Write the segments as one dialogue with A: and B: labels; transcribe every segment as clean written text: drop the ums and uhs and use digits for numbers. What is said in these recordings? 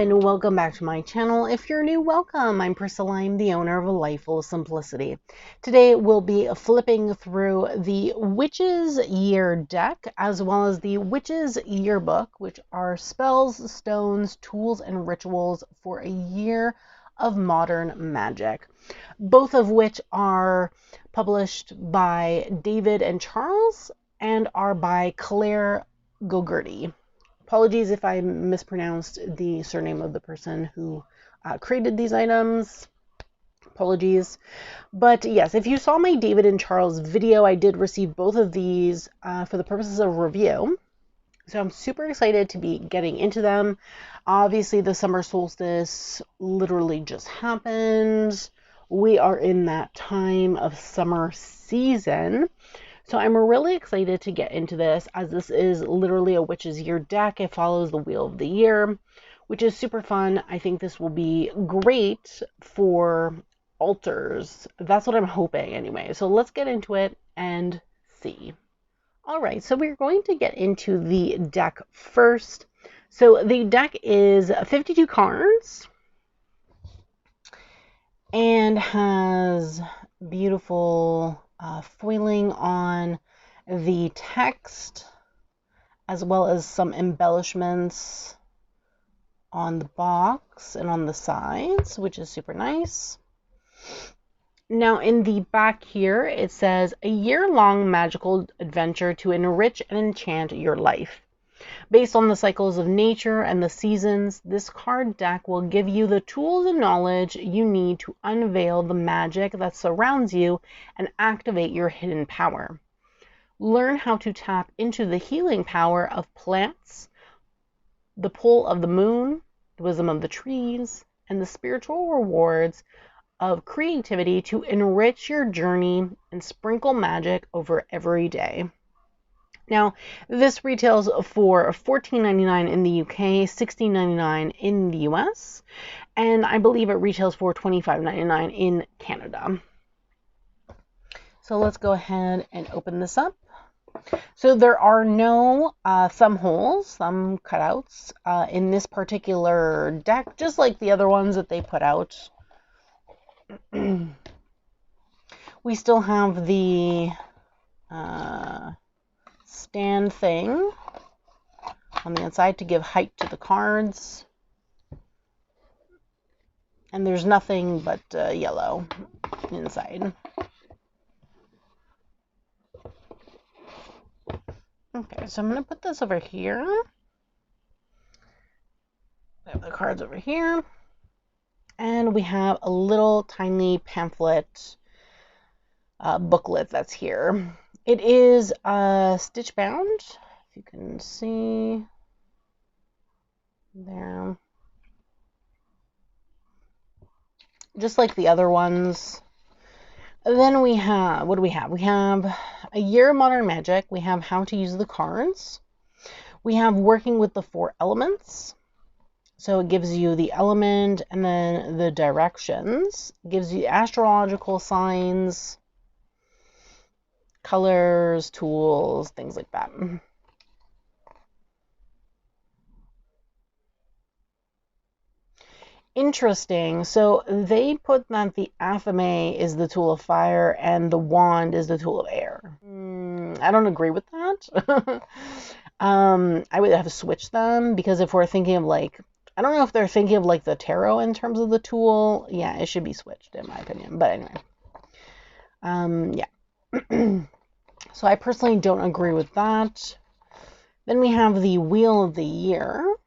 A: and welcome back to my channel. If you're new, welcome. I'm Priscilla. I'm the owner of A Life Full of Simplicity. Today we'll be flipping through the Witch's Year deck as well as the Witch's Yearbook, which are spells, stones, tools, and rituals for a year of modern magic, both of which are published by David and Charles and are by Clare Gogerty. Apologies if I mispronounced the surname of the person who created these items. Apologies. But yes, if you saw my David and Charles video, I did receive both of these for the purposes of review. So I'm super excited to be getting into them. Obviously, the summer solstice literally just happened. We are in that time of summer season. So I'm really excited to get into this, as this is literally a Witch's Year deck. It follows the Wheel of the Year, which is super fun. I think this will be great for altars. That's what I'm hoping anyway. So let's get into it and see. All right, so we're going to get into the deck first. So the deck is 52 cards and has beautiful foiling on the text, as well as some embellishments on the box and on the sides, which is super nice. Now in the back here, it says, a year-long magical adventure to enrich and enchant your life. Based on the cycles of nature and the seasons, this card deck will give you the tools and knowledge you need to unveil the magic that surrounds you and activate your hidden power. Learn how to tap into the healing power of plants, the pull of the moon, the wisdom of the trees, and the spiritual rewards of creativity to enrich your journey and sprinkle magic over every day. Now, this retails for $14.99 in the UK, $16.99 in the US, and I believe it retails for $25.99 in Canada. So let's go ahead and open this up. So there are no thumb holes, thumb cutouts in this particular deck, just like the other ones that they put out. We still have the stand thing on the inside to give height to the cards, and there's nothing but yellow inside. Okay, so I'm going to put this over here. We have the cards over here, and we have a little tiny pamphlet booklet that's here. It is stitch bound, if you can see there, just like the other ones. And then we have, what do we have? We have a year of modern magic. We have how to use the cards. We have working with the 4 elements. So it gives you the element and then the directions. It gives you astrological signs, colors, tools, things like that. Interesting. So they put that the athame is the tool of fire and the wand is the tool of air. I don't agree with that. I would have to switch them, because if we're thinking of like, I don't know if they're thinking of like the tarot in terms of the tool. Yeah, it should be switched in my opinion. But anyway, yeah. So I personally don't agree with that. Then we have the Wheel of the Year.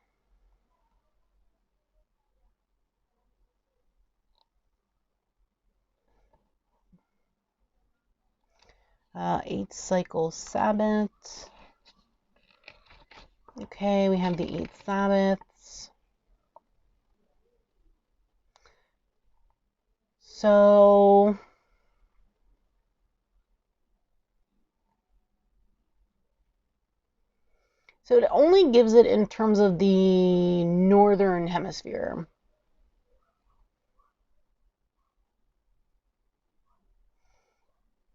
A: Eight cycle Sabbath. Okay, we have the 8 Sabbaths. So it only gives it in terms of the northern hemisphere.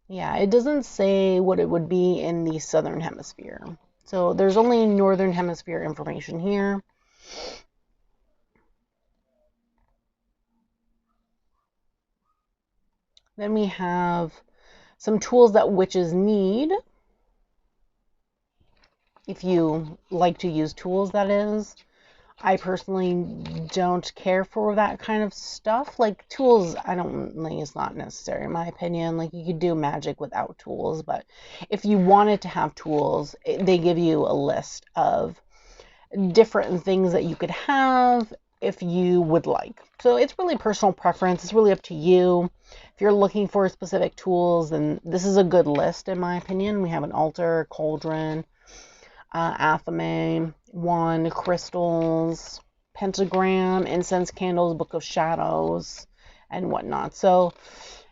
A: Yeah, it doesn't say what it would be in the southern hemisphere. So there's only northern hemisphere information here. Then we have some tools that witches need. If you like to use tools, that is. I personally don't care for that kind of stuff. Like tools, I don't think it's not necessary in my opinion. Like you could do magic without tools, but if you wanted to have tools, they give you a list of different things that you could have if you would like. So it's really personal preference. It's really up to you. If you're looking for specific tools, then this is a good list in my opinion. We have an altar, cauldron, athame, wand, crystals, pentagram, incense candles, book of shadows, and whatnot. So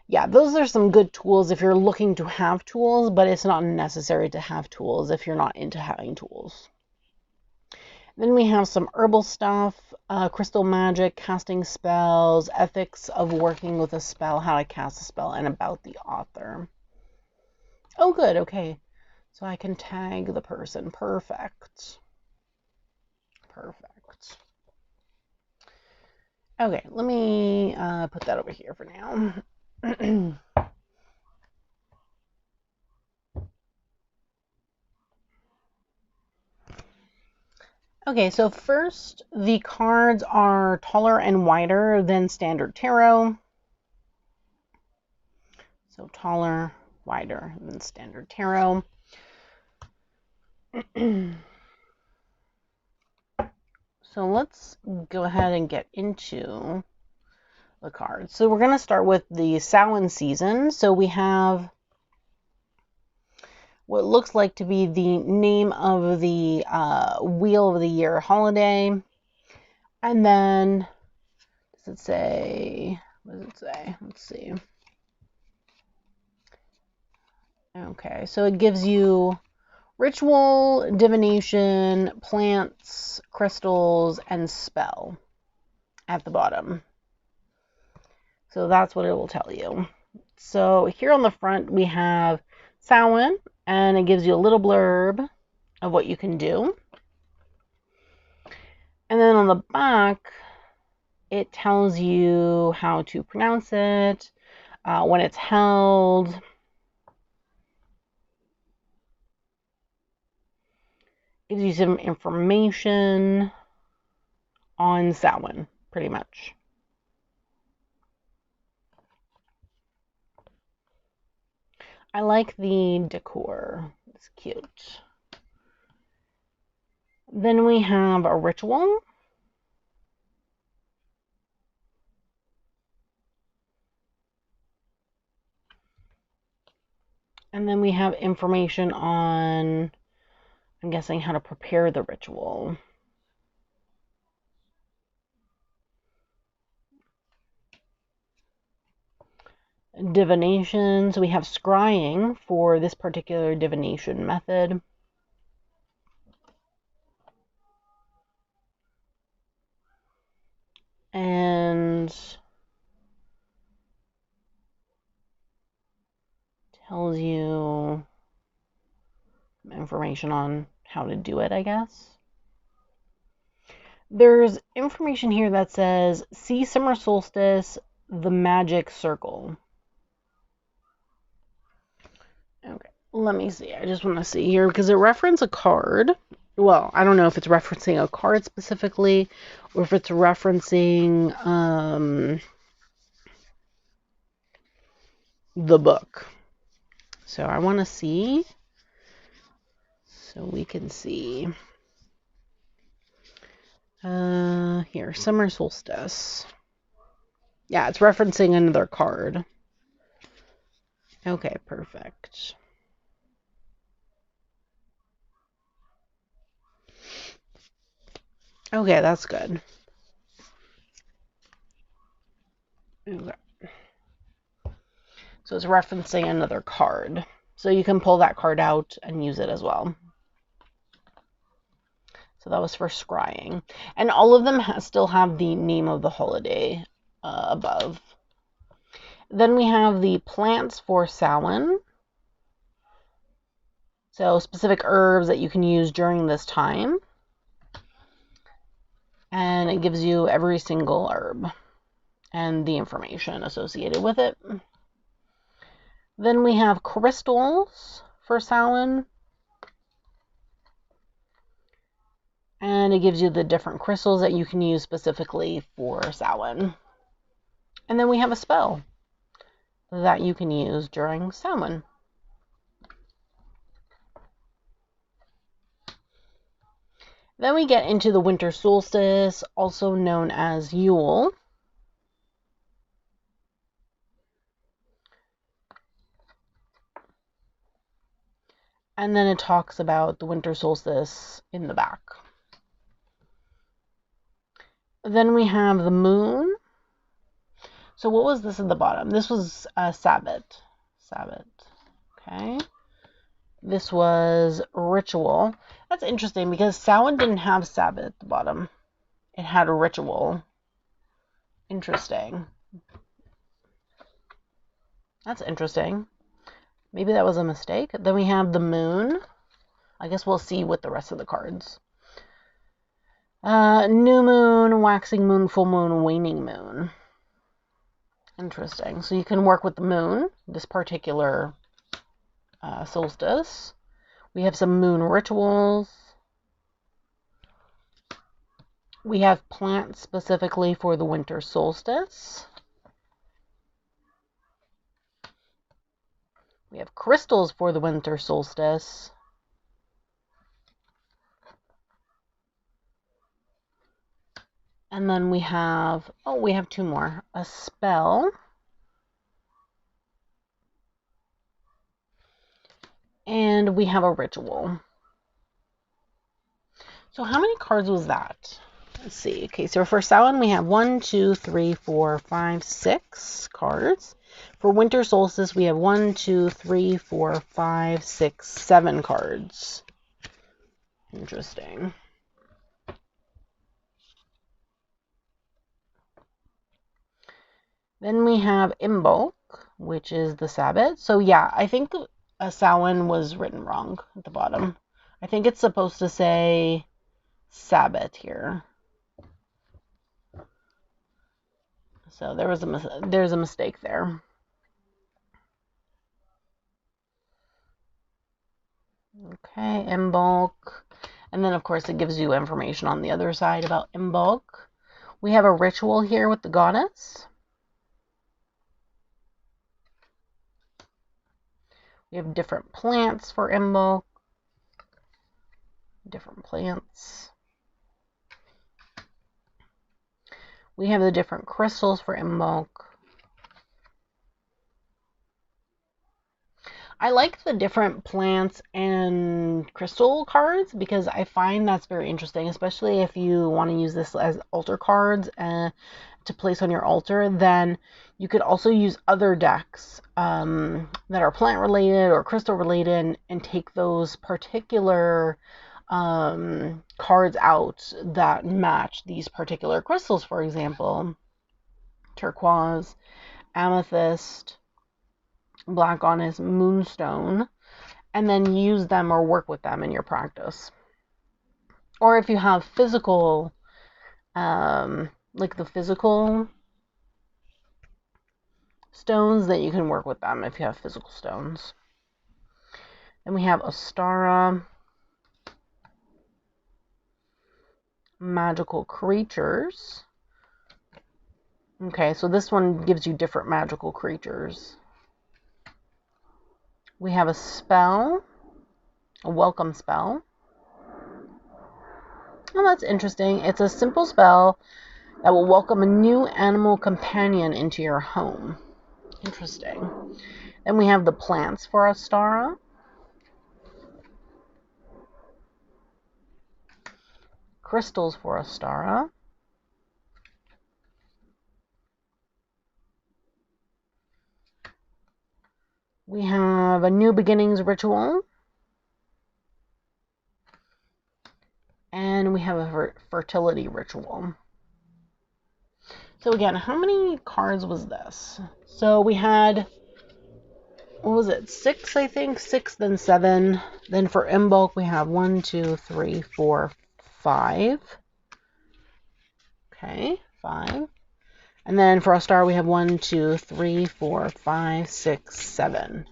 A: yeah, those are some good tools if you're looking to have tools, but it's not necessary to have tools if you're not into having tools. Then we have some herbal stuff, crystal magic, casting spells, ethics of working with a spell, how to cast a spell, and about the author. Oh, good. Okay. So I can tag the person. Perfect. Perfect. Okay, let me put that over here for now. Okay, so first, the cards are taller and wider than standard tarot. So taller, wider than standard tarot. So let's go ahead and get into the cards. So we're going to start with the Samhain season. So we have what looks like to be the name of the Wheel of the Year holiday. And then, does it say, what does it say? Let's see. Okay, so it gives you ritual, divination, plants, crystals, and spell at the bottom. So that's what it will tell you. So here on the front we have Samhain, and it gives you a little blurb of what you can do. And then on the back, it tells you how to pronounce it, when it's held, gives you some information on Samhain, pretty much. I like the decor. It's cute. Then we have a ritual. And then we have information on, I'm guessing, how to prepare the ritual. Divination. So we have scrying for this particular divination method. And tells you information on how to do it, I guess. There's information here that says, see summer solstice, the magic circle. Okay, let me see. I just want to see here because it references a card. Well, I don't know if it's referencing a card specifically or if it's referencing the book. So I want to see so we can see. Here, summer solstice. Yeah, it's referencing another card. Okay, perfect. Okay, that's good. Okay. So it's referencing another card. So you can pull that card out and use it as well. So that was for scrying. And all of them still have the name of the holiday above. Then we have the plants for Samhain. So specific herbs that you can use during this time. And it gives you every single herb and the information associated with it. Then we have crystals for Samhain. And it gives you the different crystals that you can use specifically for Samhain. And then we have a spell that you can use during Samhain. Then we get into the winter solstice, also known as Yule. And then it talks about the winter solstice in the back. Then we have the moon. So what was this at the bottom? This was Sabbath. Sabbath. Okay. This was ritual. That's interesting because Samhain didn't have Sabbath at the bottom. It had a ritual. Interesting. That's interesting. Maybe that was a mistake. Then we have the moon. I guess we'll see with the rest of the cards. New moon, waxing moon, full moon, waning moon. Interesting. So you can work with the moon, this particular solstice. We have some moon rituals. We have plants specifically for the winter solstice. We have crystals for the winter solstice. And then we have two more. A spell. And we have a ritual. So how many cards was that? Let's see. Okay, so for Samhain we have 1, 2, 3, 4, 5, 6 cards. For winter solstice we have 1, 2, 3, 4, 5, 6, 7 cards. Interesting. Then we have Yearbook, which is the Sabbath. So yeah, I think Samhain was written wrong at the bottom. I think it's supposed to say Sabbath here. So there's a mistake there. Okay, Yearbook. And then of course it gives you information on the other side about Yearbook. We have a ritual here with the goddess. We have different plants for Yearbook. Different plants. We have the different crystals for Yearbook. I like the different plants and crystal cards because I find that's very interesting, especially if you want to use this as altar cards to place on your altar. Then you could also use other decks that are plant related or crystal related and take those particular cards out that match these particular crystals. For example, turquoise, amethyst, black onyx, moonstone, and then use them or work with them in your practice. Or if you have physical, like the physical stones, that you can work with them if you have physical stones. Then we have Ostara, magical creatures. Okay, so this one gives you different magical creatures. We have a spell, a welcome spell. Oh, that's interesting. It's a simple spell that will welcome a new animal companion into your home. Interesting. Then we have the plants for Ostara. Crystals for Ostara. We have a new beginnings ritual. And we have a fertility ritual. So again, how many cards was this? So we had, what was it, 6, I think? 6, then 7. Then for Yearbook, we have 1, 2, 3, 4, 5. Okay, 5. And then for a star, we have 1, 2, 3, 4, 5, 6, 7.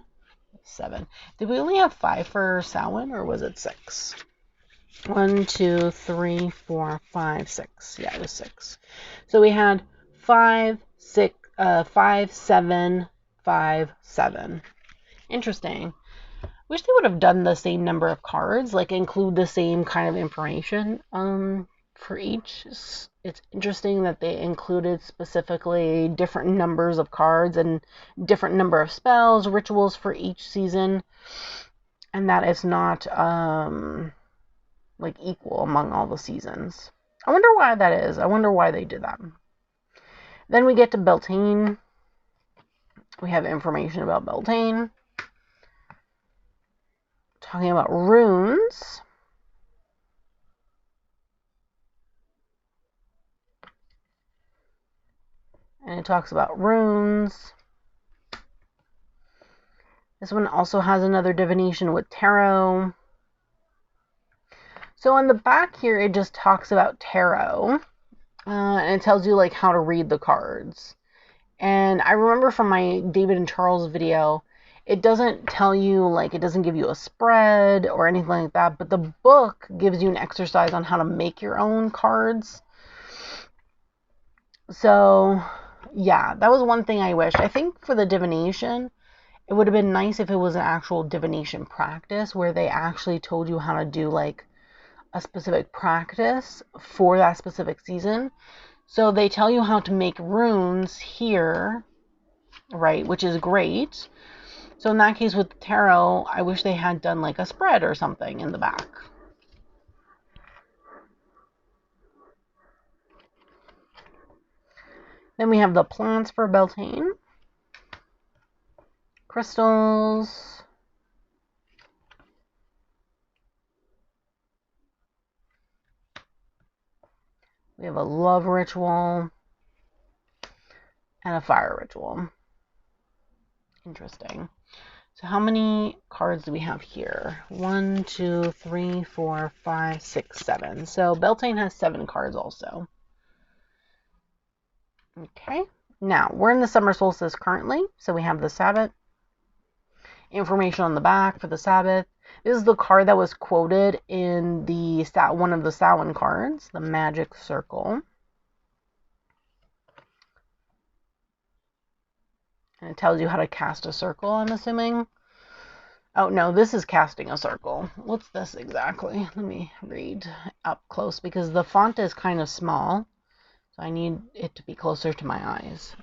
A: 7. Did we only have 5 for Samhain, or was it 6? 1, 2, 3, 4, 5, 6. Yeah, it was 6. So we had 5, 6, 5, 7, 5, 7. Interesting. Wish they would have done the same number of cards, like include the same kind of information for each. It's interesting that they included specifically different numbers of cards and different number of spells, rituals for each season, and that it's not like equal among all the seasons. I wonder why that is. I wonder why they did that. Then we get to Beltane. We have information about Beltane. Talking about runes. And it talks about runes. This one also has another divination with tarot. So on the back here, it just talks about tarot. And it tells you like how to read the cards. And I remember from my David and Charles video, it doesn't tell you, like, it doesn't give you a spread or anything like that, but the book gives you an exercise on how to make your own cards. So, yeah, that was one thing I wished. I think for the divination, it would have been nice if it was an actual divination practice where they actually told you how to do, like, a specific practice for that specific season. So they tell you how to make runes here, right, which is great. So in that case with the tarot, I wish they had done like a spread or something in the back. Then we have the plants for Beltane. Crystals. We have a love ritual and a fire ritual. Interesting. So how many cards do we have here? 1, 2, 3, 4, 5, 6, 7. So Beltane has 7 cards also. Okay. Now, we're in the summer solstice currently. So we have the Sabbath. Information on the back for the Sabbath. This is the card that was quoted in the one of the Samhain cards, the Magic Circle. And it tells you how to cast a circle, I'm assuming. Oh, no, this is casting a circle. What's this exactly? Let me read up close because the font is kind of small. So I need it to be closer to my eyes.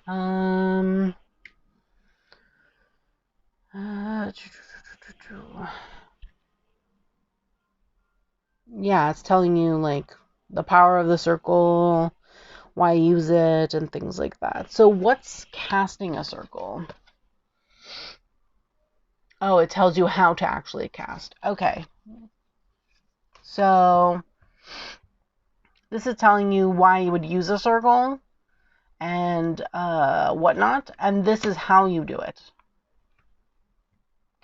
A: Yeah, it's telling you, like, the power of the circle, why use it, and things like that. So what's casting a circle? Oh, it tells you how to actually cast. Okay. So this is telling you why you would use a circle and whatnot. And this is how you do it.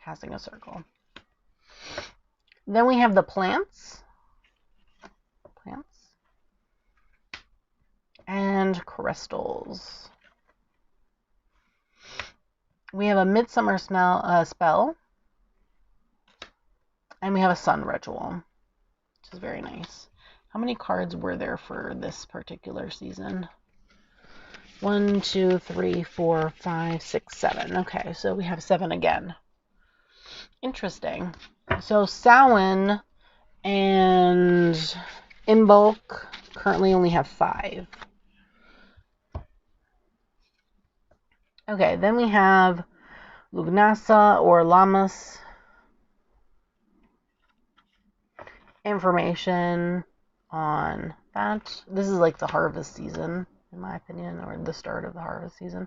A: Casting a circle. Then we have the plants. And crystals. We have a midsummer spell. And we have a sun ritual, which is very nice. How many cards were there for this particular season? 1, 2, 3, 4, 5, 6, 7. Okay, so we have 7 again. Interesting. So Samhain and Yearbook currently only have 5. Okay, then we have Lugnasa or Lammas. Information on that. This is like the harvest season, in my opinion, or the start of the harvest season.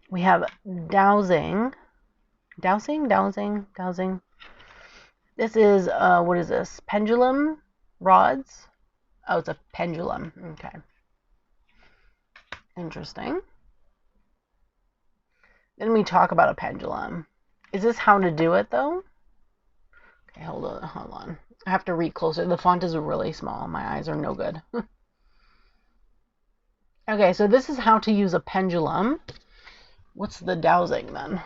A: We have dowsing. This is, what is this? Pendulum rods. Oh, it's a pendulum. Okay. Interesting. Then we talk about a pendulum. Is this how to do it, though? Okay, hold on. I have to read closer. The font is really small. My eyes are no good. Okay, so this is how to use a pendulum. What's the dowsing then?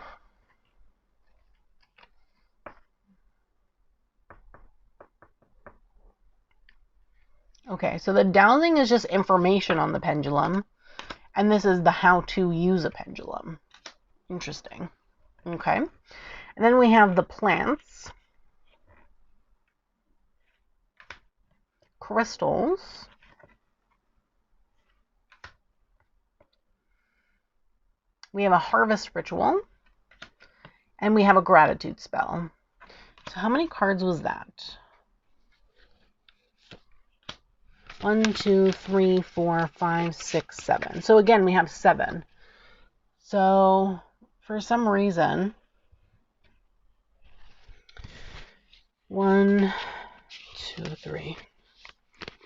A: Okay, so the dowsing is just information on the pendulum, and this is the how to use a pendulum. Interesting. Okay, and then we have the plants, crystals, we have a harvest ritual, and we have a gratitude spell. So how many cards was that? 1, 2, 3, 4, 5, 6, 7. So again, we have 7. So for some reason, 1, 2, 3,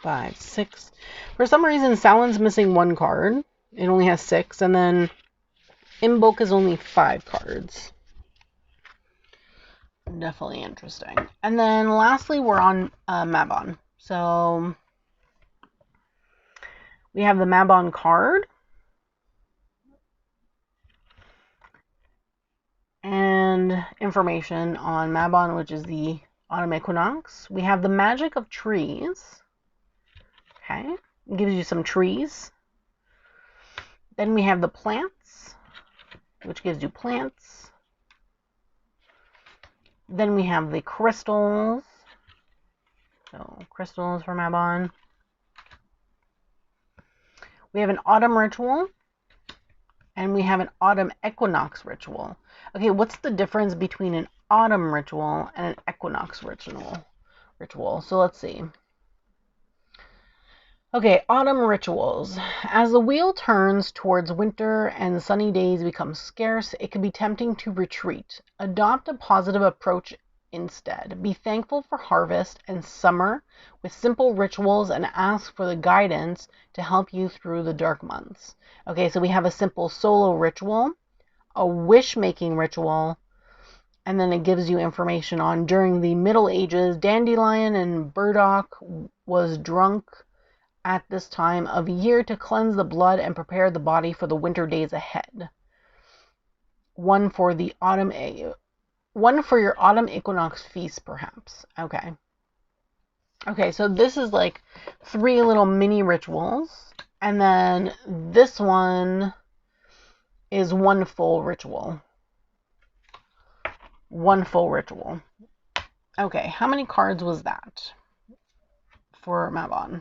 A: 5, 6. For some reason, Samhain's missing 1 card. It only has 6, and then Yearbook is only 5 cards. Definitely interesting. And then lastly, we're on Mabon. So we have the Mabon card. And information on Mabon, which is the autumn equinox. We have the magic of trees. Okay, it gives you some trees. Then we have the plants, which gives you plants. Then we have the crystals. So crystals for Mabon. We have an autumn ritual. And we have an autumn equinox ritual. Okay, what's the difference between an autumn ritual and an equinox ritual? So let's see. Okay, autumn rituals. As the wheel turns towards winter and sunny days become scarce, it can be tempting to retreat. Adopt a positive approach instead. Be thankful for harvest and summer with simple rituals and ask for the guidance to help you through the dark months. Okay, so we have a simple solo ritual, a wish-making ritual, and then it gives you information on during the Middle Ages, dandelion and burdock was drunk at this time of year to cleanse the blood and prepare the body for the winter days ahead. One for your autumn equinox feast, perhaps. Okay. Okay, so this is like 3 little mini rituals. And then this one is 1 full ritual. 1 full ritual. Okay, how many cards was that for Mabon?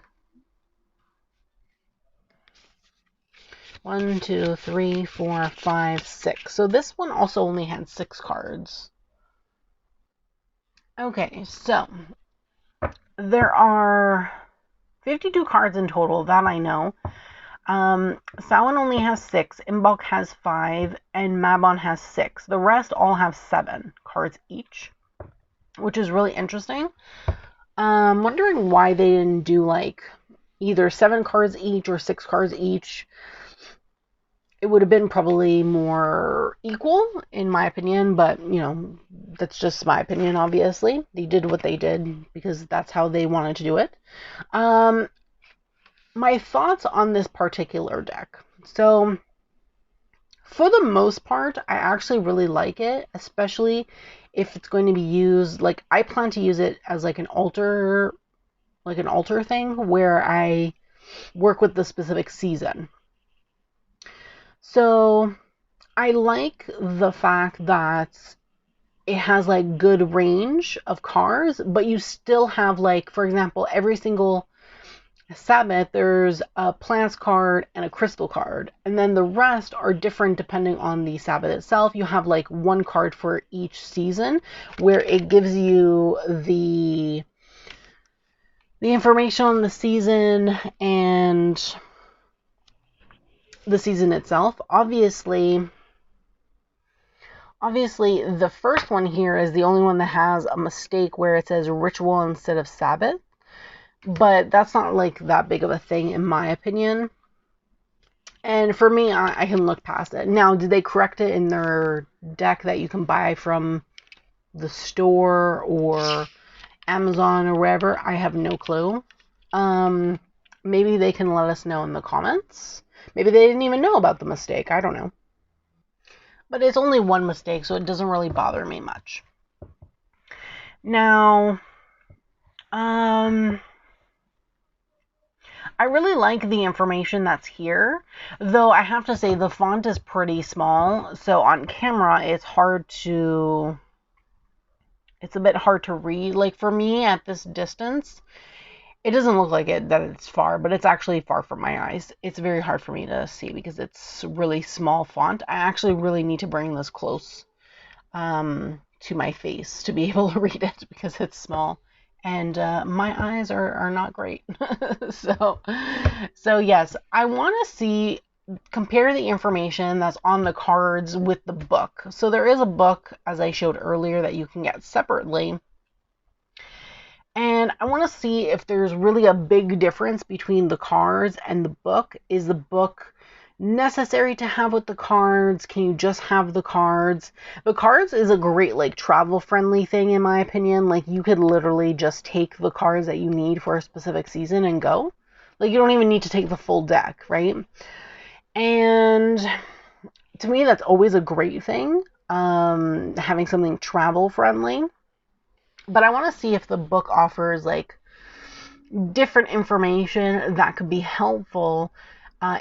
A: 1, 2, 3, 4, 5, 6. So this one also only had 6 cards. Okay, so there are 52 cards in total, that I know. Samhain only has 6, Yearbook has 5, and Mabon has 6. The rest all have 7 cards each, which is really interesting. Wondering why they didn't do like either 7 cards each or 6 cards each. It would have been probably more equal, in my opinion, but, you know, that's just my opinion, obviously. They did what they did because that's how they wanted to do it. My thoughts on this particular deck. So, for the most part, I actually really like it, especially if it's going to be used, like, I plan to use it as, like, an altar thing where I work with the specific season. So I like the fact that it has like good range of cards, but you still have like, for example, every single Sabbath, there's a plants card and a crystal card. And then the rest are different depending on the Sabbath itself. You have like 1 card for each season where it gives you the information on the season and the season itself. Obviously, the first one here is the only one that has a mistake where it says ritual instead of Sabbath. But that's not like that big of a thing in my opinion. And for me, I can look past it. Now, did they correct it in their deck that you can buy from the store or Amazon or wherever? I have no clue. Maybe they can let us know in the comments. Maybe they didn't even know about the mistake. I don't know. But it's only one mistake, so it doesn't really bother me much. Now, I really like the information that's here, though I have to say the font is pretty small, so on camera it's a bit hard to read. Like for me at this distance, it doesn't look like that it's far, but it's actually far from my eyes. It's very hard for me to see because it's really small font. I actually really need to bring this close to my face to be able to read it because it's small. And my eyes are not great. So yes, I want to compare the information that's on the cards with the book. So there is a book, as I showed earlier, that you can get separately. And I want to see if there's really a big difference between the cards and the book. Is the book necessary to have with the cards? Can you just have the cards? The cards is a great like travel friendly thing in my opinion. Like you could literally just take the cards that you need for a specific season and go. Like you don't even need to take the full deck, right? And to me that's always a great thing, having something travel friendly. But I want to see if the book offers like different information that could be helpful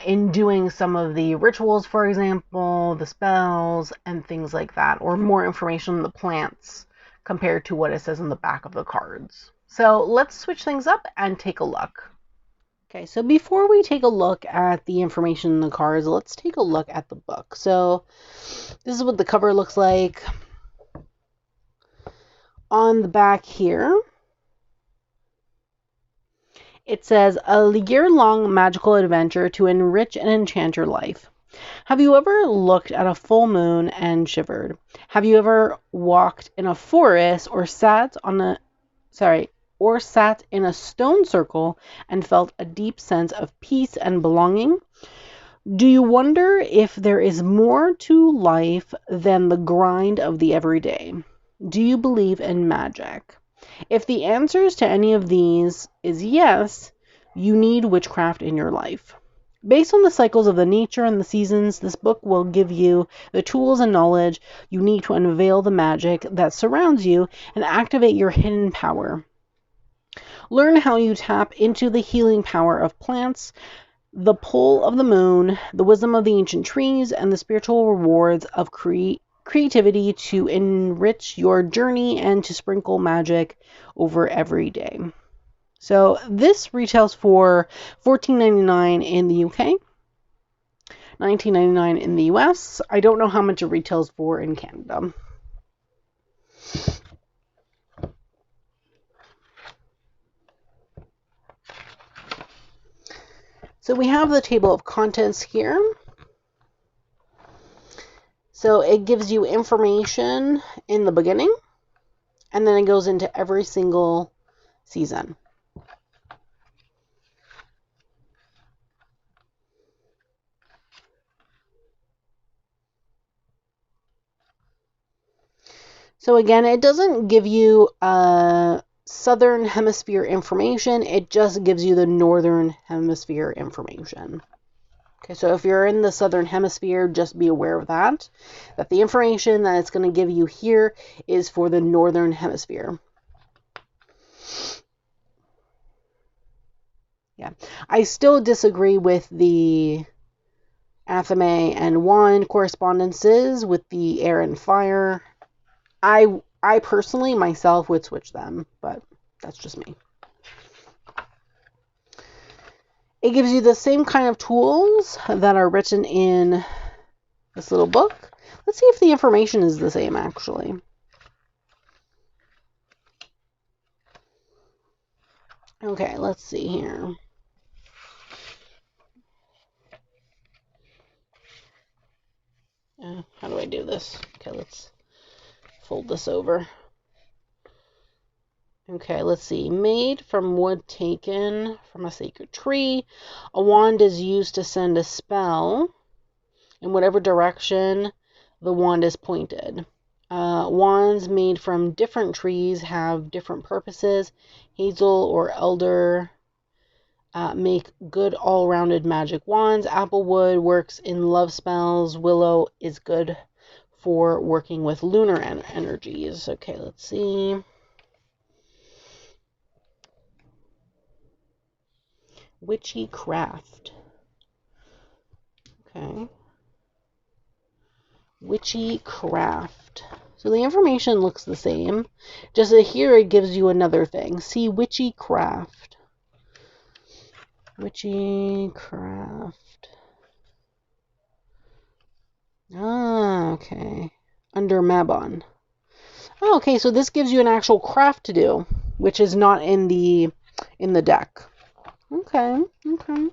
A: in doing some of the rituals, for example, the spells and things like that, or more information on the plants compared to what it says on the back of the cards. So let's switch things up and take a look. Okay, so before we take a look at the information in the cards, let's take a look at the book. So this is what the cover looks like. On the back here, it says, a year-long magical adventure to enrich and enchant your life. Have you ever looked at a full moon and shivered? Have you ever walked in a forest or sat in a stone circle and felt a deep sense of peace and belonging? Do you wonder if there is more to life than the grind of the everyday? Do you believe in magic? If the answers to any of these is yes, you need witchcraft in your life. Based on the cycles of the nature and the seasons, this book will give you the tools and knowledge you need to unveil the magic that surrounds you and activate your hidden power. Learn how you tap into the healing power of plants, the pull of the moon, the wisdom of the ancient trees, and the spiritual rewards of creativity to enrich your journey and to sprinkle magic over every day. So this retails for $14.99 in the UK, $19.99 in the US. I don't know how much it retails for in Canada. So we have the table of contents here. So it gives you information in the beginning, and then it goes into every single season. So again, it doesn't give you southern hemisphere information, it just gives you the northern hemisphere information. Okay, so if you're in the southern hemisphere, just be aware of that the information that it's going to give you here is for the northern hemisphere. Yeah, I still disagree with the Athame and wand correspondences with the air and fire. I personally, myself, would switch them, but that's just me. It gives you the same kind of tools that are written in this little book. Let's see if the information is the same, actually. Okay, let's see here. How do I do this? Okay, let's fold this over. Okay, let's see. Made from wood taken from a sacred tree. A wand is used to send a spell in whatever direction the wand is pointed. Wands made from different trees have different purposes. Hazel or elder make good all-rounded magic wands. Applewood works in love spells. Willow is good for working with lunar energies. Okay, let's see. Witchy craft. Okay. Witchy craft. So the information looks the same. Just here it gives you another thing. See, witchy craft. Witchy craft. Ah, okay. Under Mabon. Oh, okay, so this gives you an actual craft to do, which is not in the deck. Okay, okay.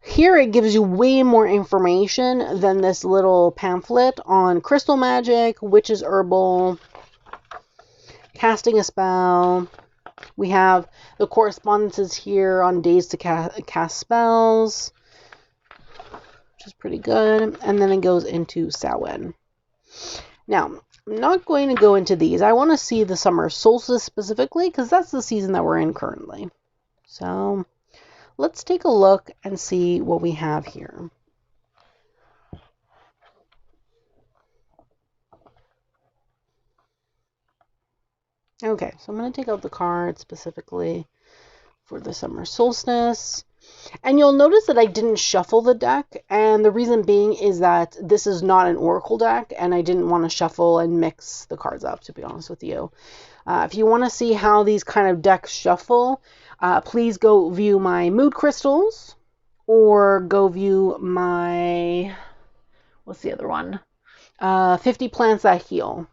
A: Here it gives you way more information than this little pamphlet on crystal magic, witch's herbal, casting a spell. We have the correspondences here on days to cast spells, which is pretty good. And then it goes into Samhain. Now, I'm not going to go into these. I want to see the summer solstice specifically because that's the season that we're in currently. So let's take a look and see what we have here. Okay, so I'm going to take out the card specifically for the summer solstice. And you'll notice that I didn't shuffle the deck, and the reason being is that this is not an oracle deck, and I didn't want to shuffle and mix the cards up, to be honest with you. If you want to see how these kind of decks shuffle, please go view my mood crystals, or go view my, what's the other one? 50 Plants That Heal.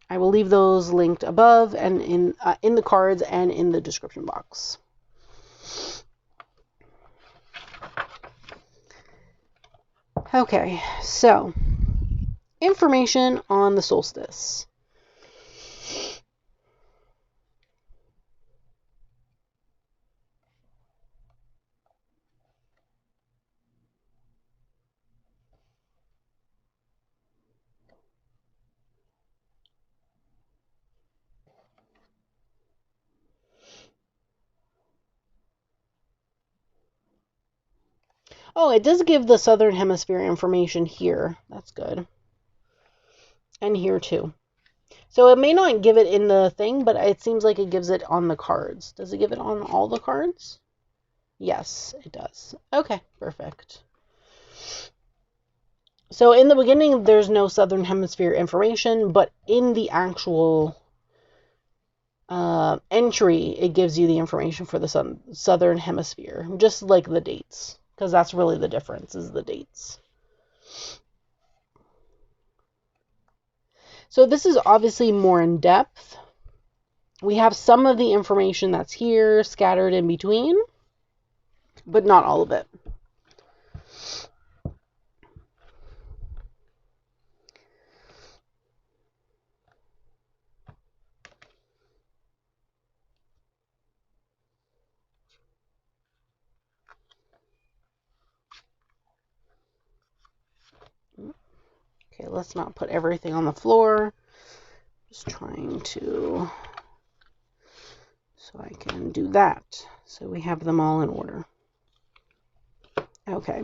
A: I will leave those linked above and in the cards and in the description box. Okay, so information on the solstice. Oh, it does give the Southern Hemisphere information here. That's good. And here too. So it may not give it in the thing, but it seems like it gives it on the cards. Does it give it on all the cards? Yes, it does. Okay, perfect. So in the beginning, there's no Southern Hemisphere information, but in the actual entry, it gives you the information for the Southern Hemisphere, just like the dates. Because that's really the difference, is the dates. So this is obviously more in depth. We have some of the information that's here scattered in between, but not all of it. Okay, let's not put everything on the floor. Just trying to, so I can do that. So we have them all in order. Okay.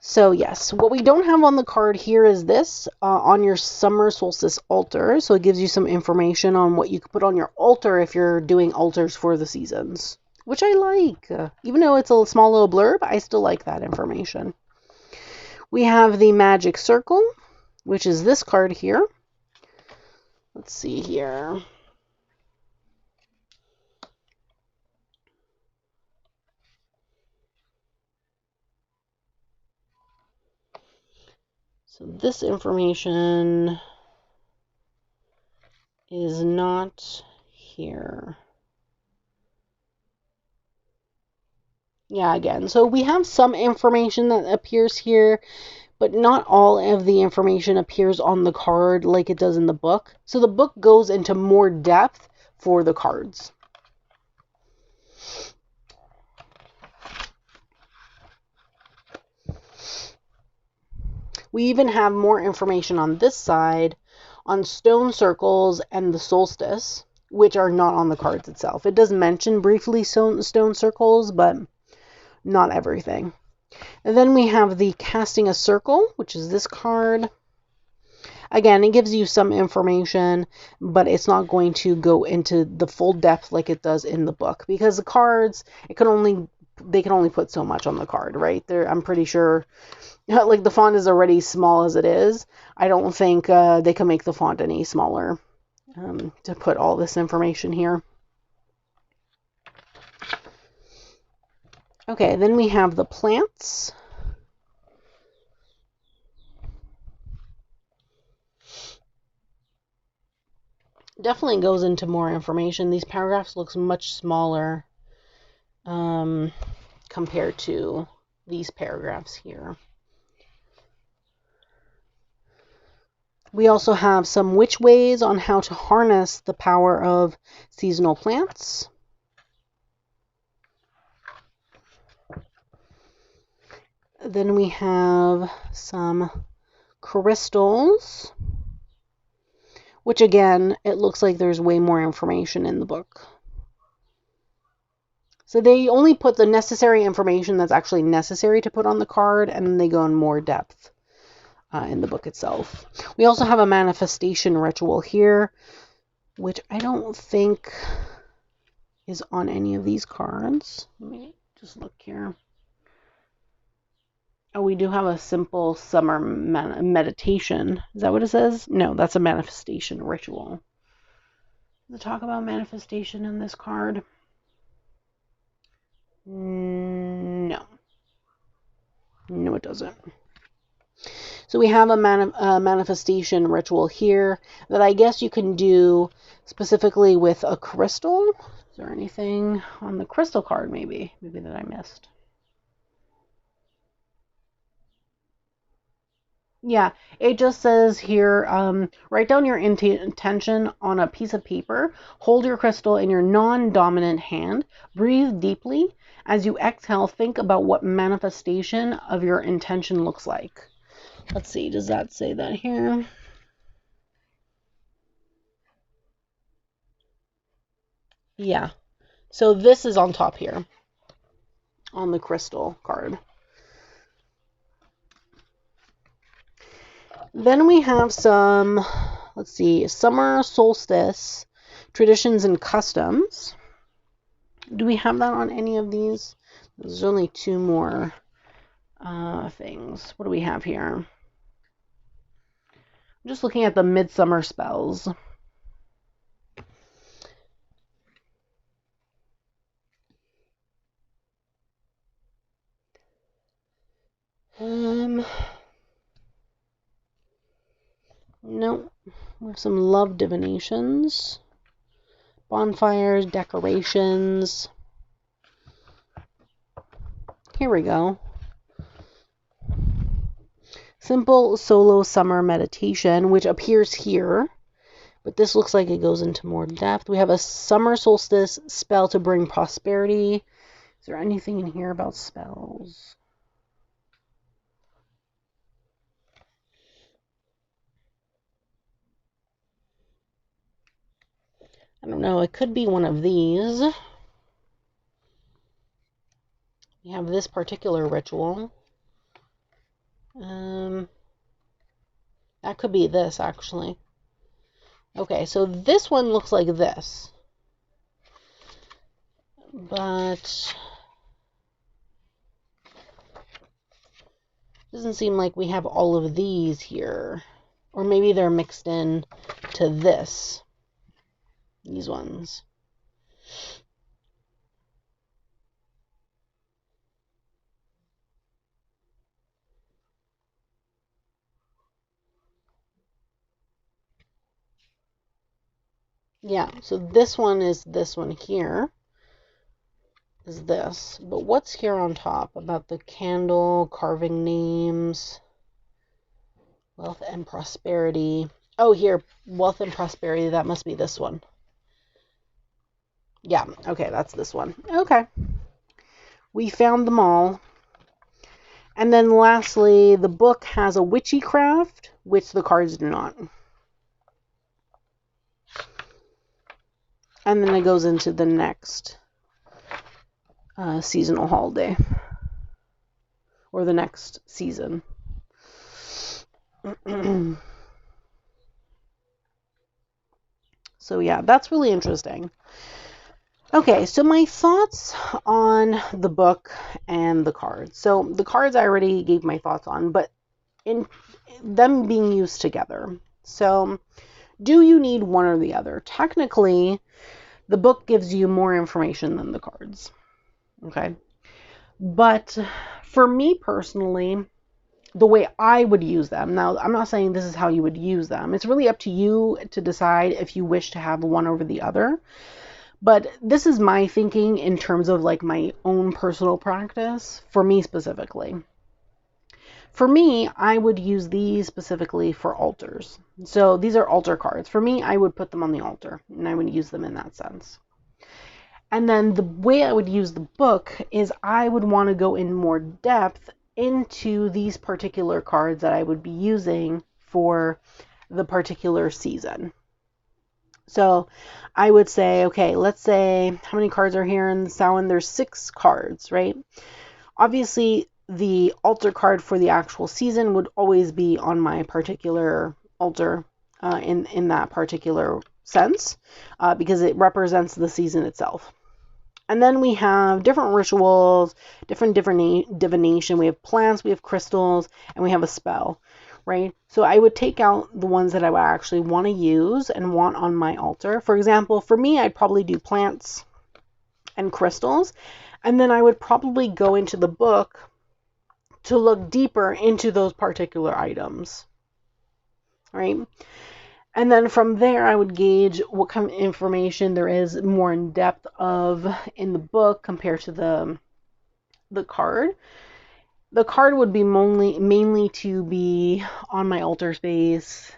A: So yes, what we don't have on the card here is this, on your summer solstice altar. So it gives you some information on what you could put on your altar if you're doing altars for the seasons, which I like. Even though it's a small little blurb, I still like that information. We have the magic circle, which is this card here. Let's see here. So this information is not here. Yeah, again, so we have some information that appears here, but not all of the information appears on the card like it does in the book. So the book goes into more depth for the cards. We even have more information on this side on stone circles and the solstice. which are not on the cards itself. It does mention briefly stone circles, but not everything. And then we have the casting a circle, which is this card. Again, it gives you some information, but it's not going to go into the full depth like it does in the book, because the cards, they can only put so much on the card, right? I'm pretty sure, like, the font is already small as it is. I don't think they can make the font any smaller to put all this information here. Okay, then we have the plants. Definitely goes into more information. These paragraphs looks much smaller compared to these paragraphs here. We also have some which ways on how to harness the power of seasonal plants. Then we have some crystals, which again, it looks like there's way more information in the book. So they only put the necessary information that's actually necessary to put on the card, and then they go in more depth in the book itself. We also have a manifestation ritual here, which I don't think is on any of these cards. Let me just look here. Oh, we do have a simple summer meditation. Is that what it says? No, that's a manifestation ritual. Does it talk about manifestation in this card? No. No, it doesn't. So we have a manifestation ritual here that I guess you can do specifically with a crystal. Is there anything on the crystal card maybe that I missed? Yeah, it just says here, write down your intention on a piece of paper, hold your crystal in your non-dominant hand, breathe deeply. As you exhale, think about what manifestation of your intention looks like. Let's see, does that say that here? Yeah, so this is on top here, on the crystal card. Then we have some, let's see, summer solstice traditions and customs. Do we have that on any of these? There's only two more things. What do we have here? I'm just looking at the midsummer spells. No, we have some love divinations, bonfires, decorations. Here we go. Simple solo summer meditation, which appears here, but this looks like it goes into more depth. We have a summer solstice spell to bring prosperity. Is there anything in here about spells? I don't know, it could be one of these. We have this particular ritual. That could be this, actually. Okay, so this one looks like this. But doesn't seem like we have all of these here. Or maybe they're mixed in to this. These ones. Yeah, so this one is this one here. Is this. But what's here on top about the candle, carving names, wealth and prosperity? Oh, here, wealth and prosperity. That must be this one. Yeah, okay, that's this one. Okay. We found them all. And then lastly, the book has a witchy craft, which the cards do not. And then it goes into the next seasonal holiday, or the next season. So yeah, that's really interesting. Okay, so my thoughts on the book and the cards. So the cards I already gave my thoughts on, but in them being used together. So do you need one or the other? Technically, the book gives you more information than the cards. Okay. But for me personally, the way I would use them, now I'm not saying this is how you would use them. It's really up to you to decide if you wish to have one over the other. But this is my thinking in terms of like my own personal practice, for me specifically. For me, I would use these specifically for altars. So these are altar cards. For me, I would put them on the altar, and I would use them in that sense. And then the way I would use the book is I would want to go in more depth into these particular cards that I would be using for the particular season. So I would say, okay, let's say how many cards are here in the Samhain? There's 6 cards, right? Obviously, the altar card for the actual season would always be on my particular altar in that particular sense because it represents the season itself. And then we have different rituals, different divination. We have plants, we have crystals, and we have a spell, right? So I would take out the ones that I would actually want to use and want on my altar. For example, for me, I'd probably do plants and crystals. And then I would probably go into the book to look deeper into those particular items, right? And then from there, I would gauge what kind of information there is more in depth of in the book compared to the card. The card would be mainly to be on my altar space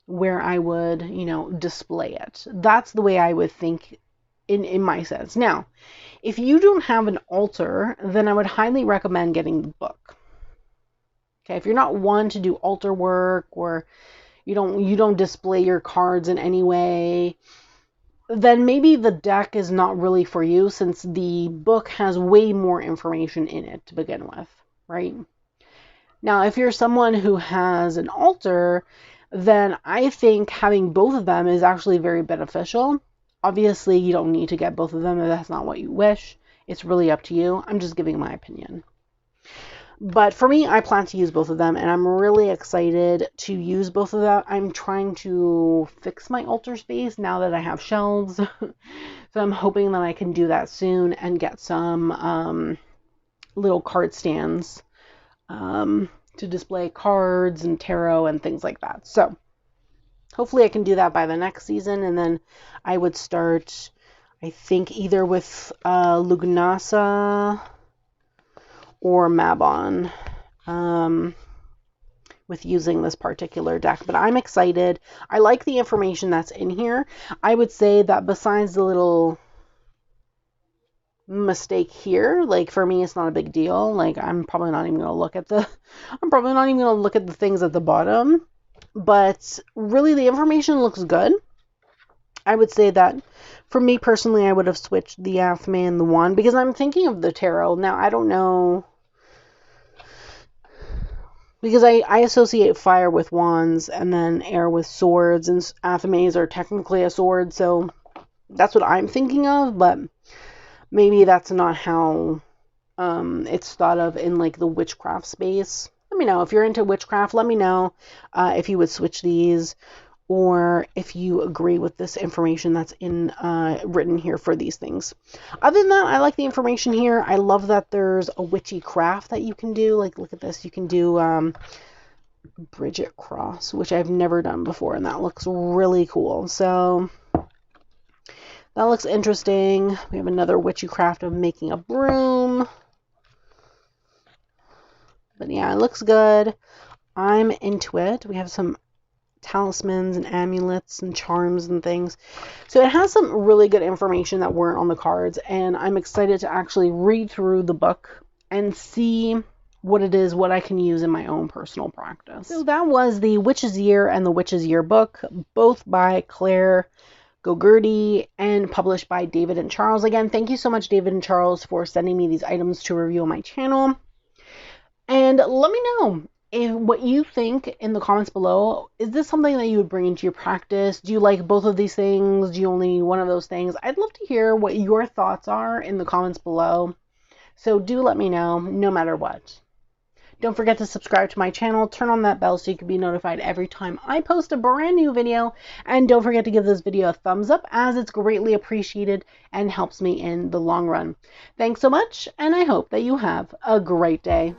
A: where I would, display it. That's the way I would think in my sense. Now, if you don't have an altar, then I would highly recommend getting the book. Okay, if you're not one to do altar work or you don't display your cards in any way, then maybe the deck is not really for you since the book has way more information in it to begin with, right? Now, if you're someone who has an altar, then I think having both of them is actually very beneficial. Obviously, you don't need to get both of them if that's not what you wish. It's really up to you. I'm just giving my opinion. But for me, I plan to use both of them, and I'm really excited to use both of them. I'm trying to fix my altar space now that I have shelves. So I'm hoping that I can do that soon and get some little card stands to display cards and tarot and things like that. So hopefully I can do that by the next season, and then I would start, I think, either with Lugnasa or Mabon with using this particular deck. But I'm excited. I like the information that's in here. I would say that besides the little mistake here, like for me it's not a big deal. Like I'm probably not even gonna look at the things at the bottom. But really the information looks good. I would say that for me personally, I would have switched the Athame and the wand because I'm thinking of the tarot. Now, I don't know, because I associate fire with wands and then air with swords, and Athames are technically a sword, so that's what I'm thinking of, but maybe that's not how it's thought of in like the witchcraft space. Let me know if you're into witchcraft. Let me know if you would switch these, or if you agree with this information that's in written here for these things. Other than that, I like the information here. I love that there's a witchy craft that you can do. Like, look at this. You can do Bridget Cross, which I've never done before, and that looks really cool. So that looks interesting. We have another witchy craft of making a broom. But yeah, it looks good. I'm into it. We have some talismans and amulets and charms and things. So it has some really good information that weren't on the cards, and I'm excited to actually read through the book and see what it is, what I can use in my own personal practice. So that was the Witch's Year and the Witch's Yearbook, both by Clare Gogerty, and published by David and Charles. Again, thank you so much, David and Charles, for sending me these items to review on my channel. And let me know what you think in the comments below. Is this something that you would bring into your practice? Do you like both of these things? Do you only need one of those things? I'd love to hear what your thoughts are in the comments below. So do let me know, no matter what. Don't forget to subscribe to my channel, turn on that bell so you can be notified every time I post a brand new video, and don't forget to give this video a thumbs up, as it's greatly appreciated and helps me in the long run. Thanks so much, and I hope that you have a great day.